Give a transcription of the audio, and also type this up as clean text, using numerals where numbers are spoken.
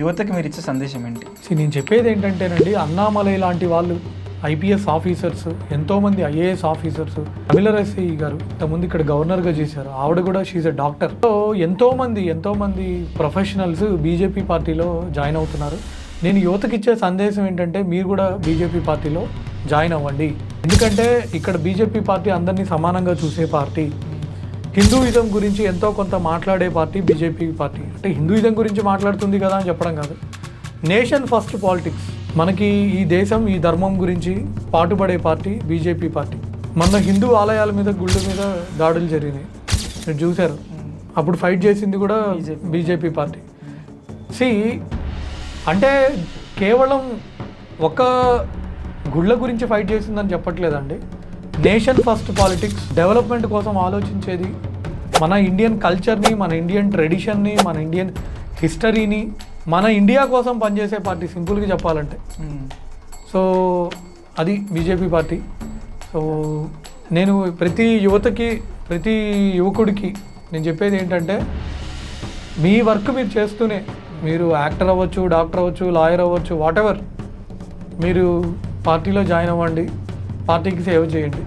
యువతకి మీరు ఇచ్చే సందేశం ఏంటి? నేను చెప్పేది ఏంటంటేనండి, అన్నామలై లాంటి వాళ్ళు ఐపీఎస్ ఆఫీసర్స్, ఎంతోమంది ఐఏఎస్ ఆఫీసర్స్, తమిళరసి గారు ఇంతకుముందు ఇక్కడ గవర్నర్గా చేశారు, ఆవిడ కూడా షీఈ్ ఎ డాక్టర్. సో ఎంతోమంది ప్రొఫెషనల్స్ బీజేపీ పార్టీలో జాయిన్ అవుతున్నారు. నేను యువతకి ఇచ్చే సందేశం ఏంటంటే, మీరు కూడా బీజేపీ పార్టీలో జాయిన్ అవ్వండి. ఎందుకంటే ఇక్కడ బీజేపీ పార్టీ అందరినీ సమానంగా చూసే పార్టీ. హిందూయిజం గురించి ఎంతో కొంత మాట్లాడే పార్టీ బీజేపీ పార్టీ. అంటే హిందూయిజం గురించి మాట్లాడుతుంది కదా అని చెప్పడం కాదు, నేషన్ ఫస్ట్ పాలిటిక్స్. మనకి ఈ దేశం, ఈ ధర్మం గురించి పాటుపడే పార్టీ బీజేపీ పార్టీ. మన హిందూ ఆలయాల మీద, గుళ్ళ మీద దాడులు జరిగినాయి, మీరు చూశారు. అప్పుడు ఫైట్ చేసింది కూడా బీజేపీ పార్టీ. అంటే కేవలం ఒక గుళ్ళ గురించి ఫైట్ చేసిందని చెప్పట్లేదండి. నేషన్ ఫస్ట్ పాలిటిక్స్, డెవలప్మెంట్ కోసం ఆలోచించేది, మన ఇండియన్ కల్చర్ని, మన ఇండియన్ ట్రెడిషన్ని, మన ఇండియన్ హిస్టరీని, మన ఇండియా కోసం పనిచేసే పార్టీ, సింపుల్గా చెప్పాలంటే. సో అది బీజేపీ పార్టీ. సో నేను ప్రతి యువతకి, ప్రతి యువకుడికి నేను చెప్పేది ఏంటంటే, మీ వర్క్ మీరు చేస్తూనే, మీరు యాక్టర్ అవ్వచ్చు, డాక్టర్ అవ్వచ్చు, లాయర్ అవ్వచ్చు, వాటెవర్, మీరు పార్టీలో జాయిన్ అవ్వండి, పార్టీకి సేవ చేయండి.